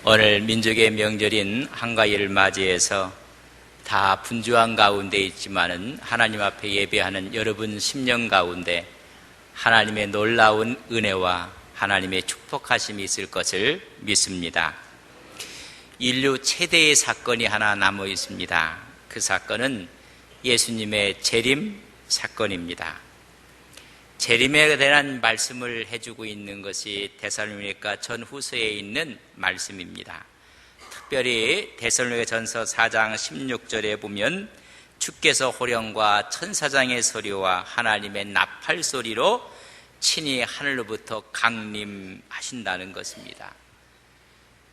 오늘 민족의 명절인 한가위를 맞이해서 다 분주한 가운데 있지만은 하나님 앞에 예배하는 여러분 심령 가운데 하나님의 놀라운 은혜와 하나님의 축복하심이 있을 것을 믿습니다. 인류 최대의 사건이 하나 남아 있습니다. 그 사건은 예수님의 재림 사건입니다. 재림에 대한 말씀을 해주고 있는 것이 데살로니가 전후서에 있는 말씀입니다. 특별히 데살로니가 전서 4장 16절에 보면 주께서 호령과 천사장의 소리와 하나님의 나팔 소리로 친히 하늘로부터 강림하신다는 것입니다.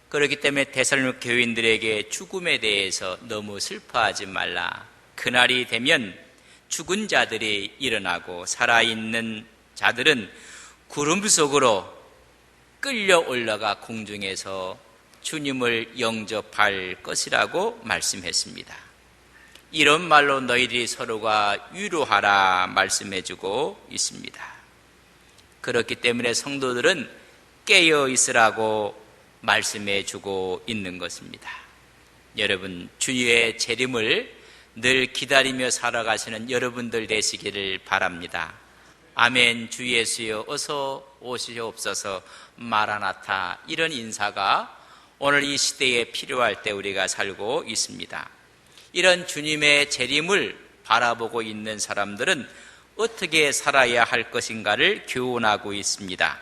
그렇기 때문에 데살로니가 교인들에게 죽음에 대해서 너무 슬퍼하지 말라. 그날이 되면 죽은 자들이 일어나고 살아있는 자들은 구름 속으로 끌려 올라가 공중에서 주님을 영접할 것이라고 말씀했습니다. 이런 말로 너희들이 서로가 위로하라 말씀해주고 있습니다. 그렇기 때문에 성도들은 깨어 있으라고 말씀해주고 있는 것입니다. 여러분, 주의 재림을 늘 기다리며 살아가시는 여러분들 되시기를 바랍니다. 아멘. 주 예수여 어서 오시옵소서. 마라나타. 이런 인사가 오늘 이 시대에 필요할 때 우리가 살고 있습니다. 이런 주님의 재림을 바라보고 있는 사람들은 어떻게 살아야 할 것인가를 교훈하고 있습니다.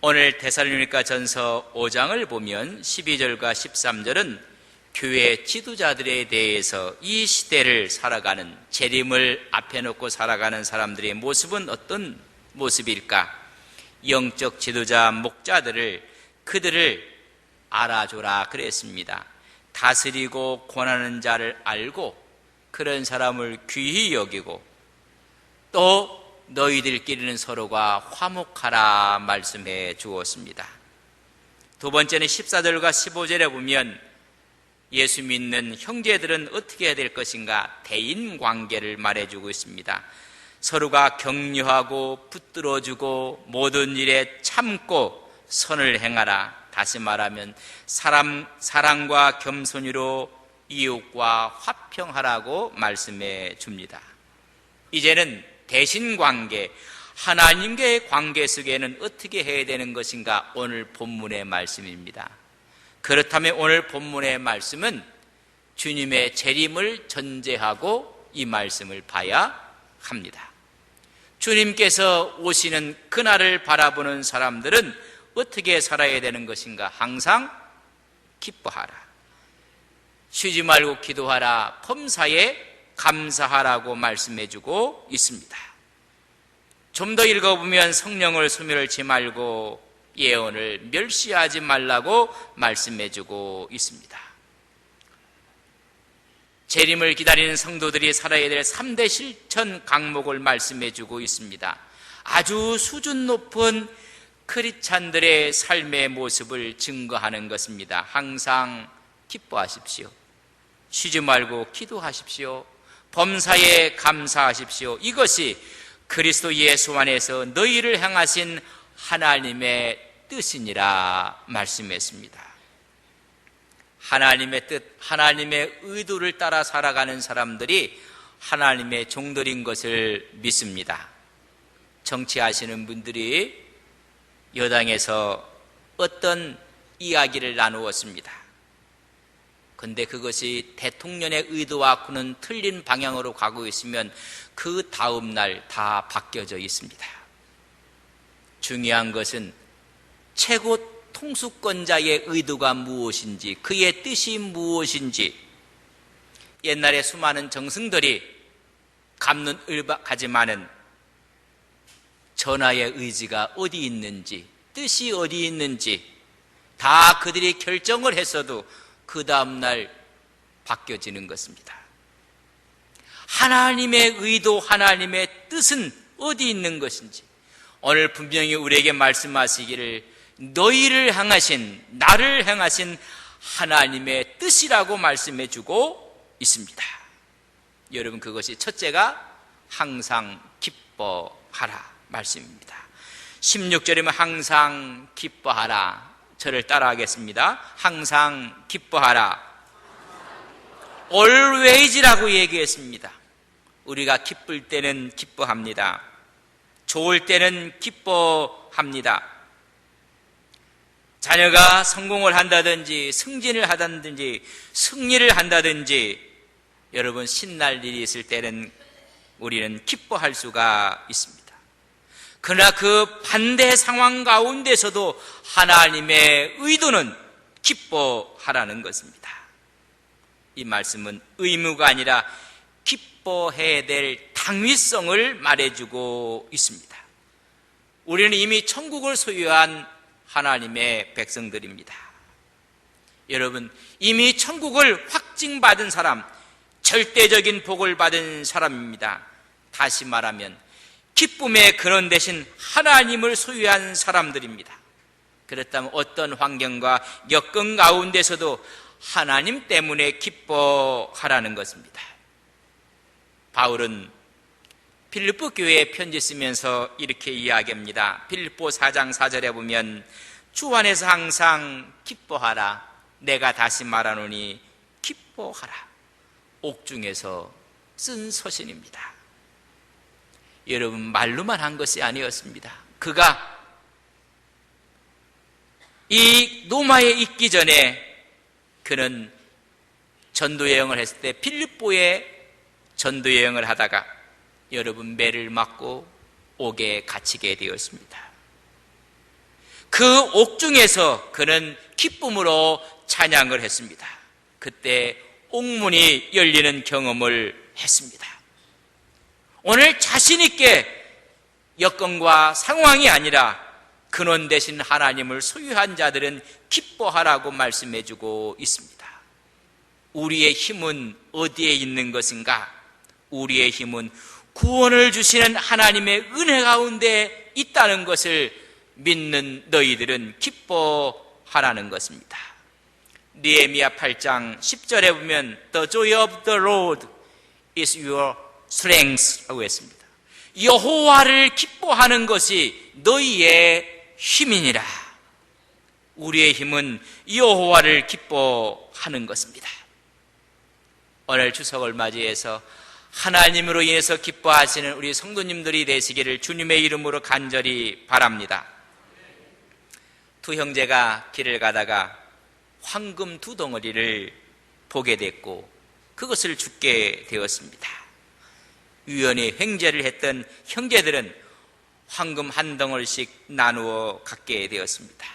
오늘 데살로니가 전서 5장을 보면 12절과 13절은 교회 지도자들에 대해서 이 시대를 살아가는, 재림을 앞에 놓고 살아가는 사람들의 모습은 어떤 모습일까? 영적 지도자 목자들을, 그들을 알아줘라 그랬습니다. 다스리고 권하는 자를 알고 그런 사람을 귀히 여기고 또 너희들끼리는 서로가 화목하라 말씀해 주었습니다. 두 번째는 14절과 15절에 보면 예수 믿는 형제들은 어떻게 해야 될 것인가? 대인관계를 말해주고 있습니다. 서로가 격려하고 붙들어주고 모든 일에 참고 선을 행하라. 다시 말하면 사랑과 겸손으로 이웃과 화평하라고 말씀해 줍니다. 이제는 대신관계, 하나님과의 관계 속에는 어떻게 해야 되는 것인가? 오늘 본문의 말씀입니다. 그렇다면 오늘 본문의 말씀은 주님의 재림을 전제하고 이 말씀을 봐야 합니다. 주님께서 오시는 그날을 바라보는 사람들은 어떻게 살아야 되는 것인가? 항상 기뻐하라. 쉬지 말고 기도하라. 범사에 감사하라고 말씀해주고 있습니다. 좀 더 읽어보면 성령을 소멸치 말고 예언을 멸시하지 말라고 말씀해주고 있습니다. 재림을 기다리는 성도들이 살아야 될 3대 실천 강목을 말씀해주고 있습니다. 아주 수준 높은 크리스찬들의 삶의 모습을 증거하는 것입니다. 항상 기뻐하십시오. 쉬지 말고 기도하십시오. 범사에 감사하십시오. 이것이 그리스도 예수 안에서 너희를 향하신 하나님의 뜻이니라 말씀했습니다. 하나님의 뜻, 하나님의 의도를 따라 살아가는 사람들이 하나님의 종들인 것을 믿습니다. 정치하시는 분들이 여당에서 어떤 이야기를 나누었습니다. 그런데 그것이 대통령의 의도와는 틀린 방향으로 가고 있으면 그 다음 날 다 바뀌어져 있습니다. 중요한 것은 최고 통수권자의 의도가 무엇인지, 그의 뜻이 무엇인지. 옛날에 수많은 정승들이 갑론을박하지만은 전하의 의지가 어디 있는지, 뜻이 어디 있는지 다 그들이 결정을 했어도 그 다음날 바뀌어지는 것입니다. 하나님의 의도, 하나님의 뜻은 어디 있는 것인지 오늘 분명히 우리에게 말씀하시기를 너희를 향하신, 나를 향하신 하나님의 뜻이라고 말씀해주고 있습니다. 여러분, 그것이 첫째가 항상 기뻐하라 말씀입니다. 16절이면 항상 기뻐하라. 저를 따라하겠습니다. 항상 기뻐하라. always라고 얘기했습니다. 우리가 기쁠 때는 기뻐합니다. 좋을 때는 기뻐합니다. 자녀가 성공을 한다든지 승진을 하다든지 승리를 한다든지 여러분 신날 일이 있을 때는 우리는 기뻐할 수가 있습니다. 그러나 그 반대 상황 가운데서도 하나님의 의도는 기뻐하라는 것입니다. 이 말씀은 의무가 아니라 기뻐해야 될 당위성을 말해주고 있습니다. 우리는 이미 천국을 소유한 하나님의 백성들입니다. 여러분, 이미 천국을 확증받은 사람, 절대적인 복을 받은 사람입니다. 다시 말하면 기쁨의 근원 되신 하나님을 소유한 사람들입니다. 그렇다면 어떤 환경과 여건 가운데서도 하나님 때문에 기뻐하라는 것입니다. 바울은 빌립보 교회에 편지 쓰면서 이렇게 이야기합니다. 빌립보 4장 4절에 보면 주 안에서 항상 기뻐하라. 내가 다시 말하노니 기뻐하라. 옥중에서 쓴 서신입니다. 여러분, 말로만 한 것이 아니었습니다. 그가 이 로마에 있기 전에 그는 전도여행을 했을 때 빌립보에 전도여행을 하다가 여러분 매를 맞고 옥에 갇히게 되었습니다. 그 옥중에서 그는 기쁨으로 찬양을 했습니다. 그때 옥문이 열리는 경험을 했습니다. 오늘 자신 있게 여건과 상황이 아니라 근원 되신 하나님을 소유한 자들은 기뻐하라고 말씀해주고 있습니다. 우리의 힘은 어디에 있는 것인가? 우리의 힘은 구원을 주시는 하나님의 은혜 가운데 있다는 것을 믿는 너희들은 기뻐하라는 것입니다. 느헤미야 8장 10절에 보면 The joy of the Lord is your strength 라고 했습니다. 여호와를 기뻐하는 것이 너희의 힘이니라. 우리의 힘은 여호와를 기뻐하는 것입니다. 오늘 추석을 맞이해서 하나님으로 인해서 기뻐하시는 우리 성도님들이 되시기를 주님의 이름으로 간절히 바랍니다. 두 형제가 길을 가다가 황금 2덩어리를 보게 됐고 그것을 줍게 되었습니다. 우연히 횡재를 했던 형제들은 황금 1덩어리씩 나누어 갖게 되었습니다.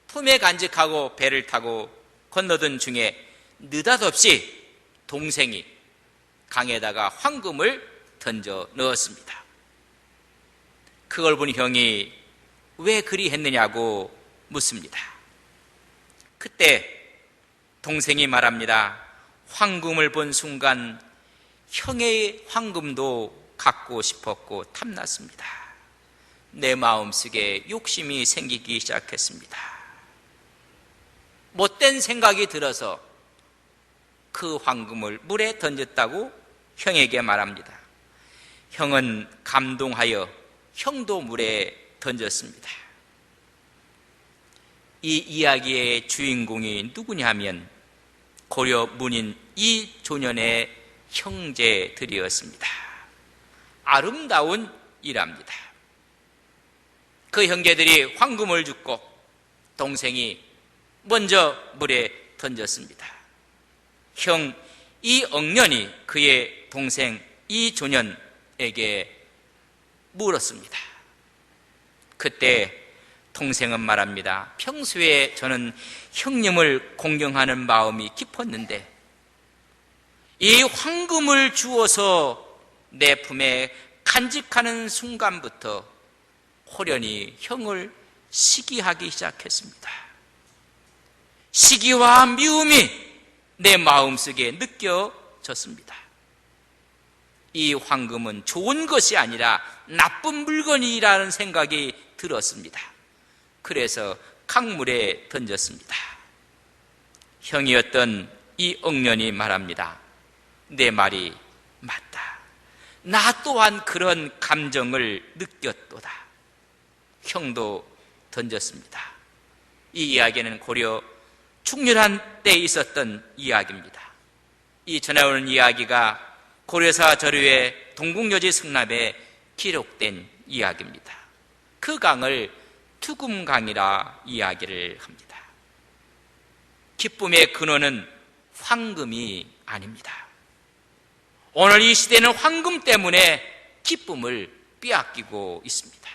톰에 간직하고 배를 타고 건너던 중에 느닷없이 동생이 강에다가 황금을 던져 넣었습니다. 그걸 본 형이 왜 그리 했느냐고 묻습니다. 그때 동생이 말합니다. 황금을 본 순간 형의 황금도 갖고 싶었고 탐났습니다. 내 마음속에 욕심이 생기기 시작했습니다. 못된 생각이 들어서 그 황금을 물에 던졌다고 형에게 말합니다. 형은 감동하여 형도 물에 던졌습니다. 이 이야기의 주인공이 누구냐 하면 고려 문인 이 조년의 형제들이었습니다. 아름다운 일합니다. 그 형제들이 황금을 줍고 동생이 먼저 물에 던졌습니다. 형 이억년이 그의 동생 이조년에게 물었습니다. 그때 동생은 말합니다. 평소에 저는 형님을 공경하는 마음이 깊었는데 이 황금을 주어서 내 품에 간직하는 순간부터 호련히 형을 시기하기 시작했습니다. 시기와 미움이 내 마음속에 느껴졌습니다. 이 황금은 좋은 것이 아니라 나쁜 물건이라는 생각이 들었습니다. 그래서 강물에 던졌습니다. 형이었던 이 억년이 말합니다. 내 말이 맞다. 나 또한 그런 감정을 느꼈도다. 형도 던졌습니다. 이 이야기는 고려 충렬한 때에 있었던 이야기입니다. 이 전해오는 이야기가 고려사 저류의 동국여지 승납에 기록된 이야기입니다. 그 강을 투금강이라 이야기를 합니다. 기쁨의 근원은 황금이 아닙니다. 오늘 이 시대는 황금 때문에 기쁨을 빼앗기고 있습니다.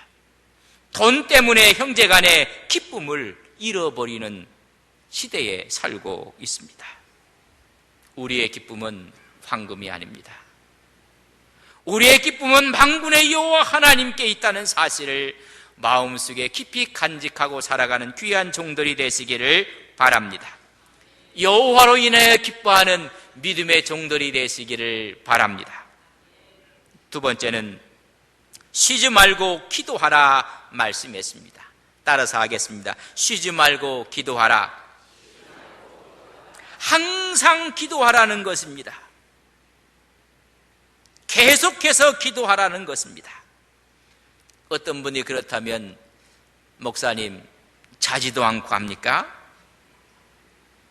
돈 때문에 형제간의 기쁨을 잃어버리는 시대에 살고 있습니다. 우리의 기쁨은 황금이 아닙니다. 우리의 기쁨은 만군의 여호와 하나님께 있다는 사실을 마음속에 깊이 간직하고 살아가는 귀한 종들이 되시기를 바랍니다. 여호와로 인하여 기뻐하는 믿음의 종들이 되시기를 바랍니다. 두 번째는 쉬지 말고 기도하라 말씀했습니다. 따라서 하겠습니다. 쉬지 말고 기도하라. 항상 기도하라는 것입니다. 계속해서 기도하라는 것입니다. 어떤 분이 그렇다면 목사님 자지도 않고 합니까?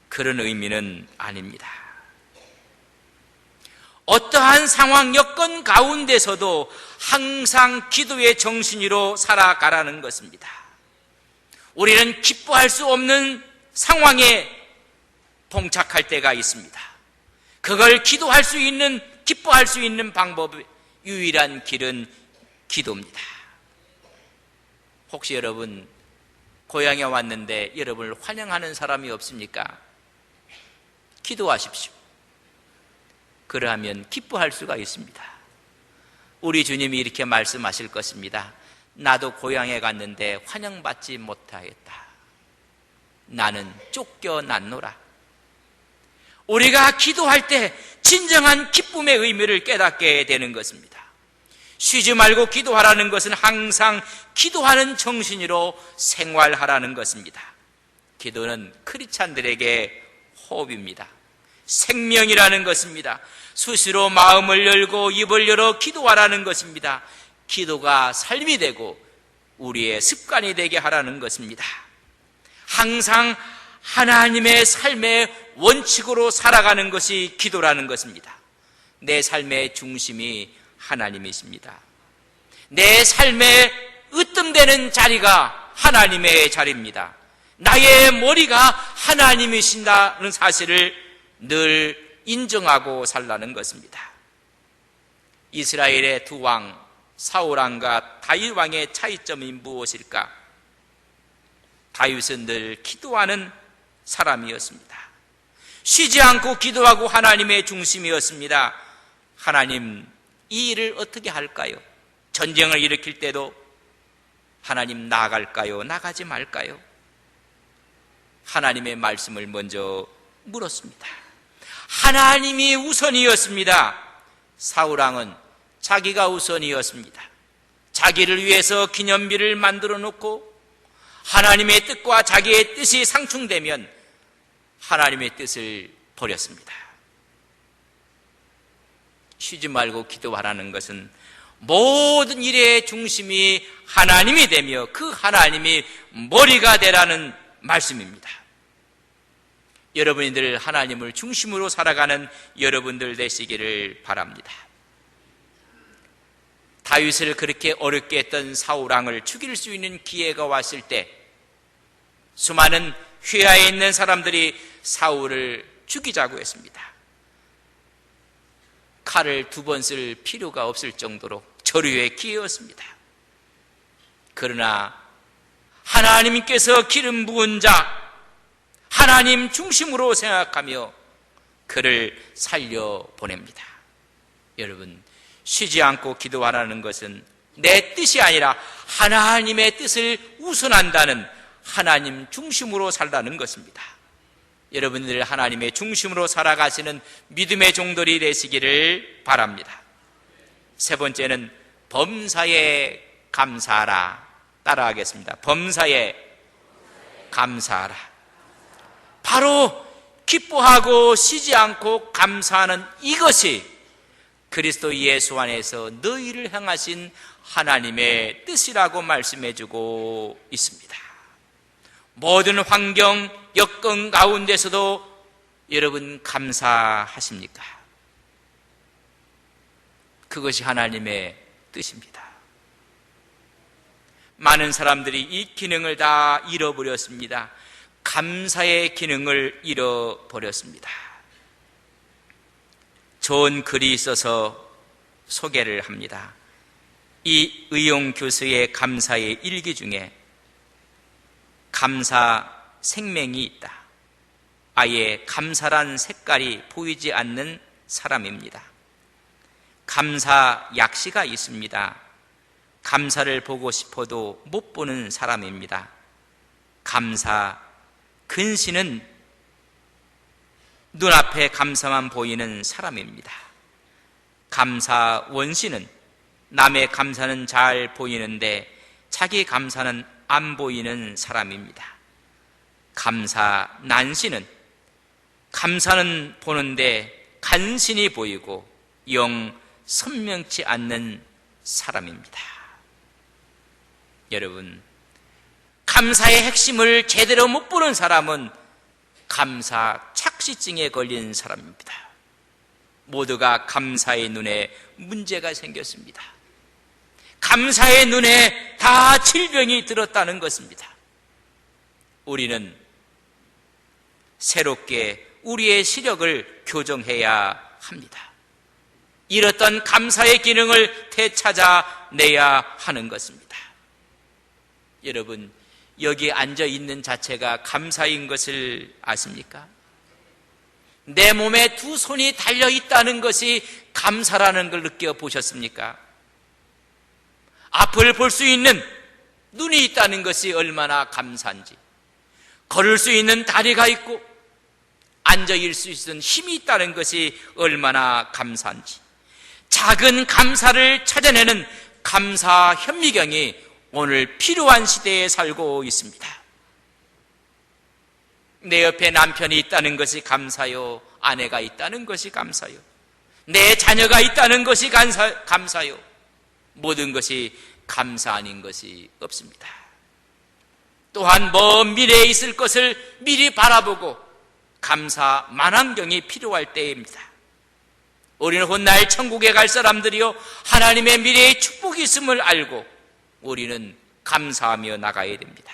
그런 의미는 아닙니다. 어떠한 상황 여건 가운데서도 항상 기도의 정신으로 살아가라는 것입니다. 우리는 기뻐할 수 없는 상황에 봉착할 때가 있습니다. 그걸 기뻐할 수 있는 방법의 유일한 길은 기도입니다. 혹시 여러분 고향에 왔는데 여러분을 환영하는 사람이 없습니까? 기도하십시오. 그러하면 기뻐할 수가 있습니다. 우리 주님이 이렇게 말씀하실 것입니다. 나도 고향에 갔는데 환영받지 못하였다. 나는 쫓겨났노라. 우리가 기도할 때 진정한 기쁨의 의미를 깨닫게 되는 것입니다. 쉬지 말고 기도하라는 것은 항상 기도하는 정신으로 생활하라는 것입니다. 기도는 크리스찬들에게 호흡입니다. 생명이라는 것입니다. 수시로 마음을 열고 입을 열어 기도하라는 것입니다. 기도가 삶이 되고 우리의 습관이 되게 하라는 것입니다. 항상 하나님의 삶의 원칙으로 살아가는 것이 기도라는 것입니다. 내 삶의 중심이 하나님이십니다. 내 삶의 으뜸되는 자리가 하나님의 자리입니다. 나의 머리가 하나님이신다는 사실을 늘 인정하고 살라는 것입니다. 이스라엘의 두 왕 사울왕과 다윗 왕의 차이점이 무엇일까? 다윗은 늘 기도하는 사람이었습니다. 쉬지 않고 기도하고 하나님의 중심이었습니다. 하나님, 이 일을 어떻게 할까요? 전쟁을 일으킬 때도 하나님 나갈까요? 나가지 말까요? 하나님의 말씀을 먼저 물었습니다. 하나님이 우선이었습니다. 사울왕은 자기가 우선이었습니다. 자기를 위해서 기념비를 만들어 놓고 하나님의 뜻과 자기의 뜻이 상충되면 하나님의 뜻을 버렸습니다. 쉬지 말고 기도하라는 것은 모든 일의 중심이 하나님이 되며 그 하나님이 머리가 되라는 말씀입니다. 여러분들 하나님을 중심으로 살아가는 여러분들 되시기를 바랍니다. 다윗을 그렇게 어렵게 했던 사울왕을 죽일 수 있는 기회가 왔을 때 수많은 휘하에 있는 사람들이 사울을 죽이자고 했습니다. 칼을 2번 쓸 필요가 없을 정도로 저류의 기회였습니다. 그러나 하나님께서 기름 부은 자 하나님 중심으로 생각하며 그를 살려보냅니다. 여러분, 쉬지 않고 기도하라는 것은 내 뜻이 아니라 하나님의 뜻을 우선한다는 하나님 중심으로 살라는 것입니다. 여러분들 하나님의 중심으로 살아가시는 믿음의 종들이 되시기를 바랍니다. 세 번째는 범사에 감사하라. 따라하겠습니다. 범사에 감사하라. 바로 기뻐하고 쉬지 않고 감사하는 이것이 그리스도 예수 안에서 너희를 향하신 하나님의 뜻이라고 말씀해주고 있습니다. 모든 환경, 여건 가운데서도 여러분 감사하십니까? 그것이 하나님의 뜻입니다. 많은 사람들이 이 기능을 다 잃어버렸습니다. 감사의 기능을 잃어버렸습니다. 좋은 글이 있어서 소개를 합니다. 이 의용 교수의 감사의 일기 중에 감사 생명이 있다. 아예 감사란 색깔이 보이지 않는 사람입니다. 감사 약시가 있습니다. 감사를 보고 싶어도 못 보는 사람입니다. 감사 근시는 눈앞에 감사만 보이는 사람입니다. 감사 원시는 남의 감사는 잘 보이는데 자기 감사는 안 보이는 사람입니다. 감사 난시는 감사는 보는데 간신히 보이고 영 선명치 않는 사람입니다. 여러분, 감사의 핵심을 제대로 못 보는 사람은 감사 착시증에 걸린 사람입니다. 모두가 감사의 눈에 문제가 생겼습니다. 감사의 눈에 다 질병이 들었다는 것입니다. 우리는 새롭게 우리의 시력을 교정해야 합니다. 잃었던 감사의 기능을 되찾아내야 하는 것입니다. 여러분, 여기 앉아 있는 자체가 감사인 것을 아십니까? 내 몸에 두 손이 달려 있다는 것이 감사라는 걸 느껴보셨습니까? 앞을 볼 수 있는 눈이 있다는 것이 얼마나 감사한지, 걸을 수 있는 다리가 있고 앉아 있을 수 있는 힘이 있다는 것이 얼마나 감사한지, 작은 감사를 찾아내는 감사 현미경이 오늘 필요한 시대에 살고 있습니다. 내 옆에 남편이 있다는 것이 감사요, 아내가 있다는 것이 감사요, 내 자녀가 있다는 것이 감사요. 모든 것이 감사 아닌 것이 없습니다. 또한 먼 미래에 있을 것을 미리 바라보고 감사 만환경이 필요할 때입니다. 우리는 훗날 천국에 갈 사람들이요, 하나님의 미래의 축복이 있음을 알고 우리는 감사하며 나가야 됩니다.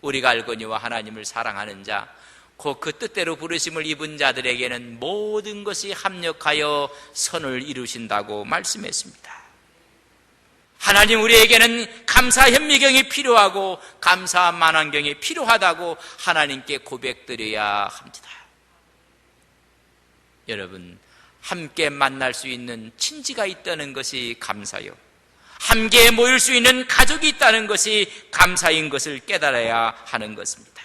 우리가 알거니와 하나님을 사랑하는 자, 곧 그 뜻대로 부르심을 입은 자들에게는 모든 것이 합력하여 선을 이루신다고 말씀했습니다. 하나님, 우리에게는 감사 현미경이 필요하고 감사 만환경이 필요하다고 하나님께 고백드려야 합니다. 여러분, 함께 만날 수 있는 친지가 있다는 것이 감사요, 함께 모일 수 있는 가족이 있다는 것이 감사인 것을 깨달아야 하는 것입니다.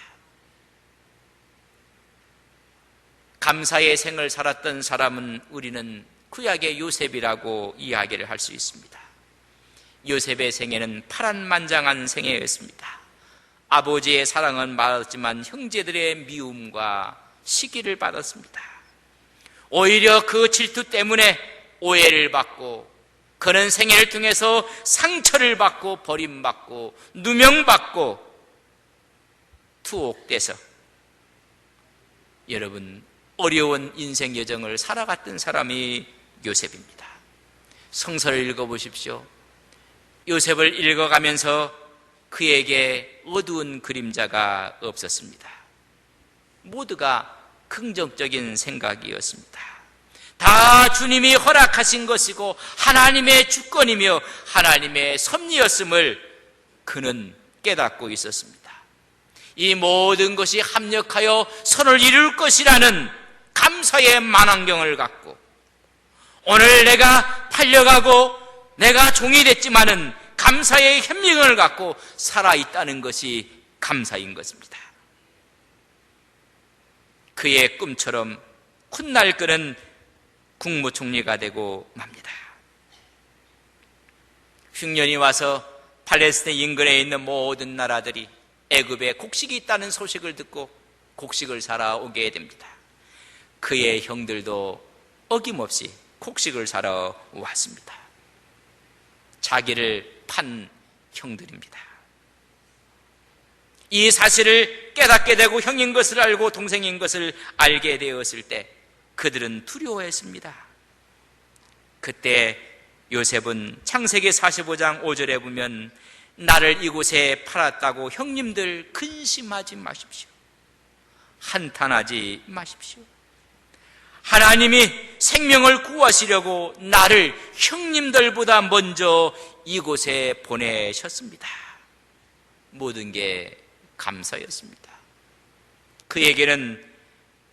감사의 생을 살았던 사람은 우리는 구약의 요셉이라고 이야기를 할 수 있습니다. 요셉의 생애는 파란만장한 생애였습니다. 아버지의 사랑은 받았지만 형제들의 미움과 시기를 받았습니다. 오히려 그 질투 때문에 오해를 받고, 그는 생애를 통해서 상처를 받고 버림받고 누명받고 투옥돼서 여러분, 어려운 인생 여정을 살아갔던 사람이 요셉입니다. 성서를 읽어보십시오. 요셉을 읽어가면서 그에게 어두운 그림자가 없었습니다. 모두가 긍정적인 생각이었습니다. 다 주님이 허락하신 것이고 하나님의 주권이며 하나님의 섭리였음을 그는 깨닫고 있었습니다. 이 모든 것이 합력하여 선을 이룰 것이라는 감사의 만환경을 갖고, 오늘 내가 팔려가고 내가 종이 됐지만은 감사의 현미경을 갖고 살아있다는 것이 감사인 것입니다. 그의 꿈처럼 훗날 그는 국무총리가 되고 맙니다. 흉년이 와서 팔레스타인 인근에 있는 모든 나라들이 애굽에 곡식이 있다는 소식을 듣고 곡식을 사러 오게 됩니다. 그의 형들도 어김없이 곡식을 사러 왔습니다. 자기를 판 형들입니다. 이 사실을 깨닫게 되고 형인 것을 알고 동생인 것을 알게 되었을 때 그들은 두려워했습니다. 그때 요셉은 창세기 45장 5절에 보면 나를 이곳에 팔았다고 형님들 근심하지 마십시오. 한탄하지 마십시오. 하나님이 생명을 구하시려고 나를 형님들보다 먼저 이곳에 보내셨습니다. 모든 게 감사였습니다. 그에게는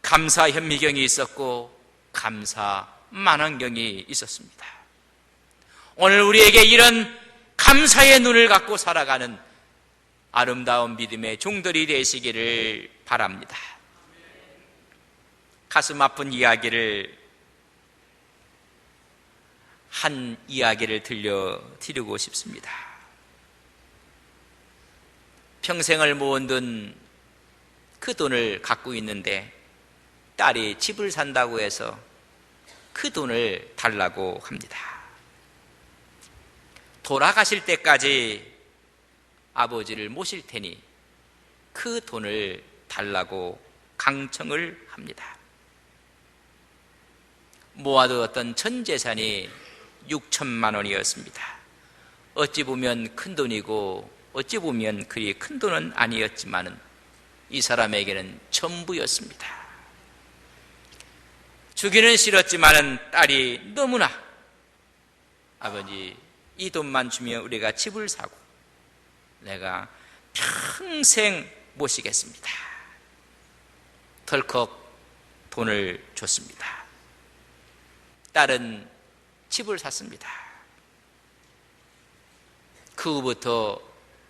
감사 현미경이 있었고 감사 만환경이 있었습니다. 오늘 우리에게 이런 감사의 눈을 갖고 살아가는 아름다운 믿음의 종들이 되시기를 바랍니다. 가슴 아픈 한 이야기를 들려드리고 싶습니다. 평생을 모은 그 돈을 갖고 있는데 딸이 집을 산다고 해서 그 돈을 달라고 합니다. 돌아가실 때까지 아버지를 모실 테니 그 돈을 달라고 강청을 합니다. 모아두었던 전 재산이 6천만 원이었습니다. 어찌 보면 큰 돈이고 어찌 보면 그리 큰 돈은 아니었지만 이 사람에게는 전부였습니다. 주기는 싫었지만 딸이 너무나 아버지 이 돈만 주면 우리가 집을 사고 내가 평생 모시겠습니다. 덜컥 돈을 줬습니다. 딸은 집을 샀습니다. 그 후부터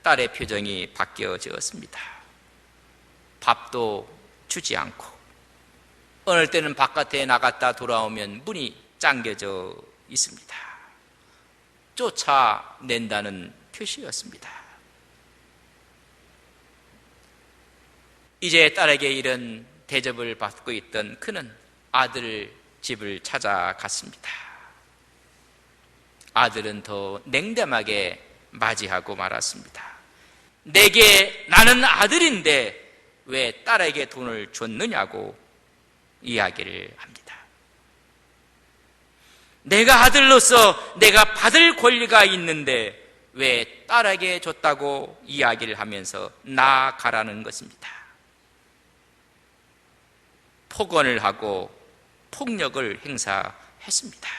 딸의 표정이 바뀌어졌습니다. 밥도 주지 않고 어느 때는 바깥에 나갔다 돌아오면 문이 잠겨져 있습니다. 쫓아낸다는 표시였습니다. 이제 딸에게 이런 대접을 받고 있던 그는 아들 집을 찾아갔습니다. 아들은 더 냉담하게 맞이하고 말았습니다. 나는 아들인데 왜 딸에게 돈을 줬느냐고 이야기를 합니다. 내가 아들로서 내가 받을 권리가 있는데 왜 딸에게 줬다고 이야기를 하면서 나아가라는 것입니다. 폭언을 하고 폭력을 행사했습니다.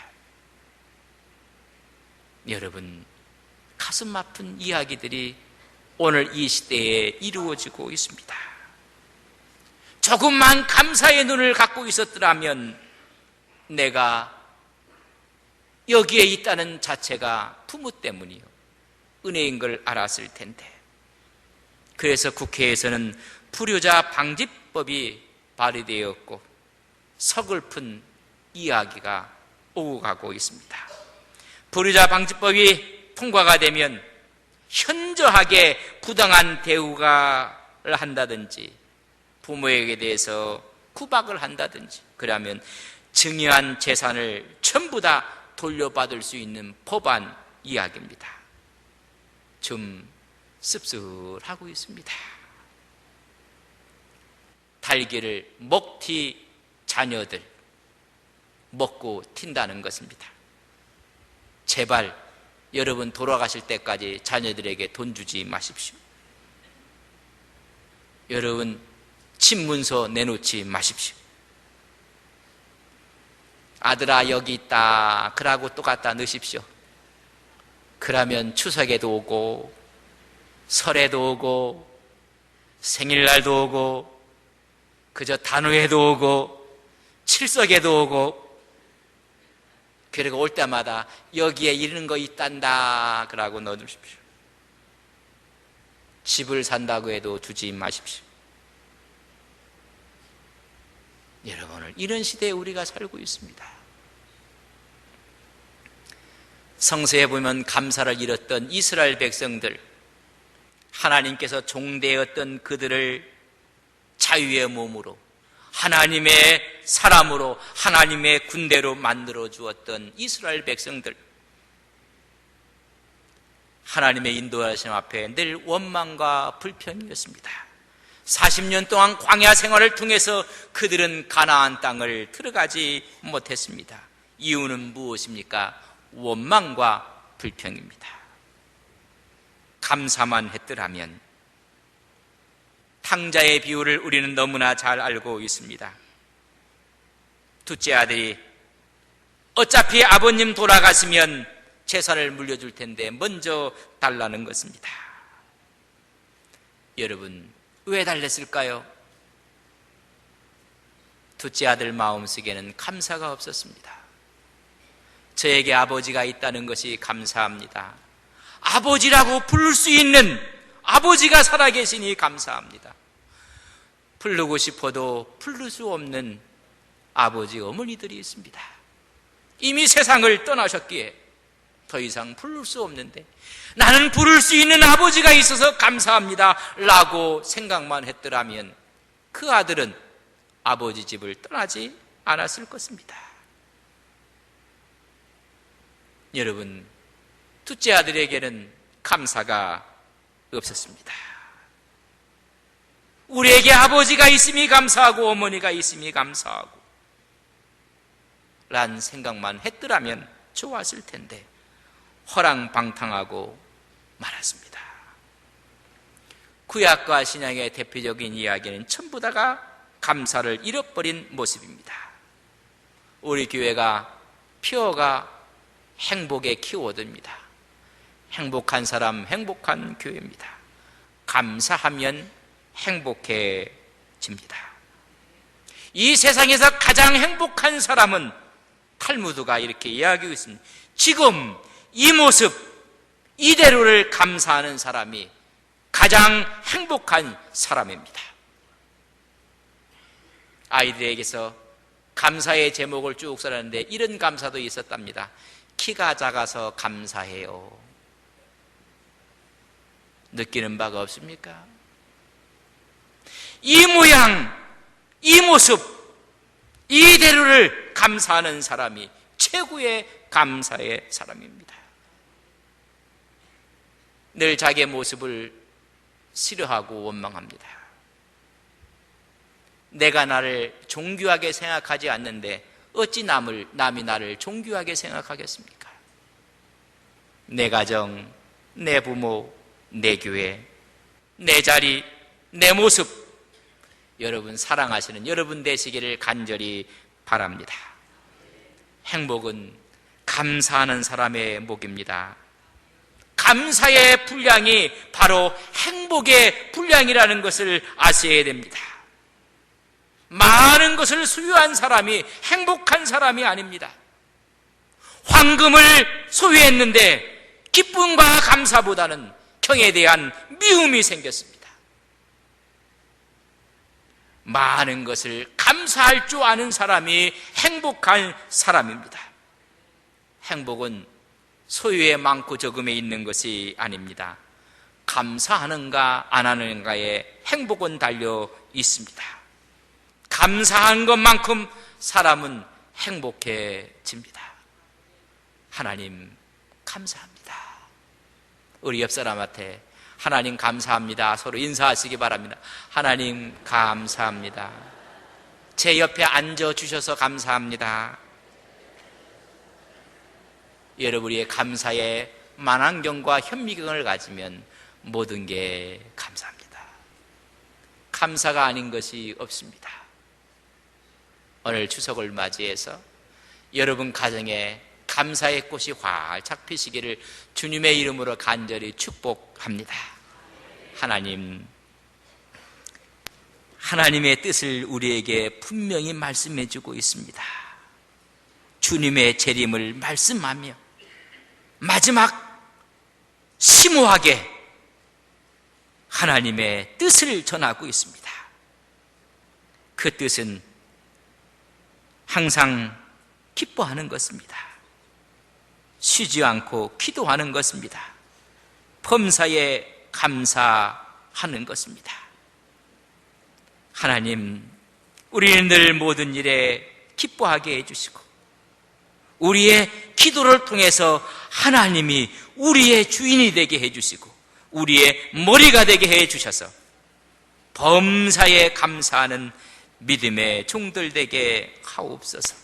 여러분, 가슴 아픈 이야기들이 오늘 이 시대에 이루어지고 있습니다. 조금만 감사의 눈을 갖고 있었더라면 내가 여기에 있다는 자체가 부모 때문이요 은혜인 걸 알았을 텐데. 그래서 국회에서는 불효자 방지법이 발의되었고 서글픈 이야기가 오고 가고 있습니다. 불효자 방지법이 통과가 되면 현저하게 부당한 대우를 한다든지 부모에게 대해서 구박을 한다든지 그러면 증여한 재산을 전부 다 돌려받을 수 있는 법안 이야기입니다. 좀 씁쓸하고 있습니다. 달걀을 먹튀 자녀들 먹고 튄다는 것입니다. 제발 여러분 돌아가실 때까지 자녀들에게 돈 주지 마십시오. 여러분 집문서 내놓지 마십시오. 아들아 여기 있다 그러고 또 갖다 넣으십시오. 그러면 추석에도 오고 설에도 오고 생일날도 오고 그저 단오에도 오고 칠석에도 오고 그리고 올 때마다 여기에 이런 거 있단다 그러고 넣어주십시오. 집을 산다고 해도 주지 마십시오. 여러분, 이런 시대에 우리가 살고 있습니다. 성서에 보면 감사를 잃었던 이스라엘 백성들, 하나님께서 종되었던 그들을 자유의 몸으로 하나님의 사람으로 하나님의 군대로 만들어 주었던 이스라엘 백성들, 하나님의 인도하심 앞에 늘 원망과 불평이었습니다. 40년 동안 광야 생활을 통해서 그들은 가나안 땅을 들어가지 못했습니다. 이유는 무엇입니까? 원망과 불평입니다. 감사만 했더라면. 탕자의 비유를 우리는 너무나 잘 알고 있습니다. 둘째 아들이 어차피 아버님 돌아가시면 재산을 물려줄 텐데 먼저 달라는 것입니다. 여러분, 왜 달랬을까요? 둘째 아들 마음속에는 감사가 없었습니다. 저에게 아버지가 있다는 것이 감사합니다. 아버지라고 부를 수 있는 아버지가 살아계시니 감사합니다. 부르고 싶어도 부를 수 없는 아버지 어머니들이 있습니다. 이미 세상을 떠나셨기에 더 이상 부를 수 없는데 나는 부를 수 있는 아버지가 있어서 감사합니다 라고 생각만 했더라면 그 아들은 아버지 집을 떠나지 않았을 것입니다. 여러분, 둘째 아들에게는 감사가 없었습니다. 우리에게 아버지가 있음이 감사하고 어머니가 있음이 감사하고 란 생각만 했더라면 좋았을 텐데 허랑방탕하고 말았습니다. 구약과 신약의 대표적인 이야기는 전부 다가 감사를 잃어버린 모습입니다. 우리 교회가 피어가 행복의 키워드입니다. 행복한 사람, 행복한 교회입니다. 감사하면 행복해집니다. 이 세상에서 가장 행복한 사람은 탈무드가 이렇게 이야기하고 있습니다. 지금 이 모습, 이대로를 감사하는 사람이 가장 행복한 사람입니다. 아이들에게서 감사의 제목을 쭉 써놨는데 이런 감사도 있었답니다. 키가 작아서 감사해요. 느끼는 바가 없습니까? 이 모양, 이 모습, 이대로를 감사하는 사람이 최고의 감사의 사람입니다. 늘 자기의 모습을 싫어하고 원망합니다. 내가 나를 존귀하게 생각하지 않는데 어찌 남이 나를 존귀하게 생각하겠습니까? 내 가정, 내 부모, 내 교회, 내 자리, 내 모습, 여러분 사랑하시는 여러분 되시기를 간절히 바랍니다. 행복은 감사하는 사람의 목입니다. 감사의 분량이 바로 행복의 분량이라는 것을 아셔야 됩니다. 많은 것을 소유한 사람이 행복한 사람이 아닙니다. 황금을 소유했는데 기쁨과 감사보다는 형에 대한 미움이 생겼습니다. 많은 것을 감사할 줄 아는 사람이 행복한 사람입니다. 행복은 소유에 많고 적음에 있는 것이 아닙니다. 감사하는가 안 하는가에 행복은 달려 있습니다. 감사한 것만큼 사람은 행복해집니다. 하나님 감사합니다. 우리 옆 사람한테 하나님 감사합니다. 서로 인사하시기 바랍니다. 하나님 감사합니다. 제 옆에 앉아주셔서 감사합니다. 여러분이 감사의 만환경과 현미경을 가지면 모든 게 감사합니다. 감사가 아닌 것이 없습니다. 오늘 추석을 맞이해서 여러분 가정에 감사의 꽃이 활짝 피시기를 주님의 이름으로 간절히 축복합니다. 하나님의 뜻을 우리에게 분명히 말씀해 주고 있습니다. 주님의 재림을 말씀하며 마지막 심오하게 하나님의 뜻을 전하고 있습니다. 그 뜻은 항상 기뻐하는 것입니다. 쉬지 않고 기도하는 것입니다. 범사에 감사하는 것입니다. 하나님, 우리는 늘 모든 일에 기뻐하게 해주시고 우리의 기도를 통해서 하나님이 우리의 주인이 되게 해주시고 우리의 머리가 되게 해주셔서 범사에 감사하는 믿음의 종들 되게 하옵소서.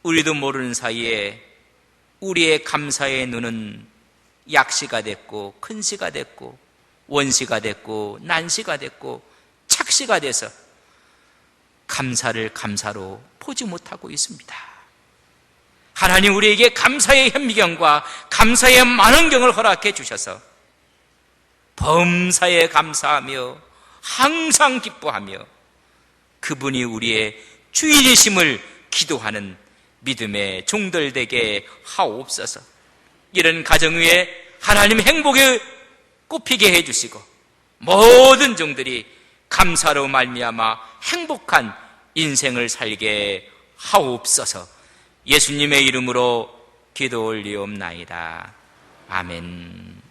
우리도 모르는 사이에 우리의 감사의 눈은 약시가 됐고 큰시가 됐고 원시가 됐고 난시가 됐고 착시가 돼서 감사를 감사로 보지 못하고 있습니다. 하나님 우리에게 감사의 현미경과 감사의 만원경을 허락해 주셔서 범사에 감사하며 항상 기뻐하며 그분이 우리의 주인이심을 기도하는 믿음의 종들 되게 하옵소서. 이런 가정 위에 하나님 행복에 꽃피게 해주시고 모든 종들이 감사로 말미암아 행복한 인생을 살게 하옵소서. 예수님의 이름으로 기도 올리옵나이다. 아멘.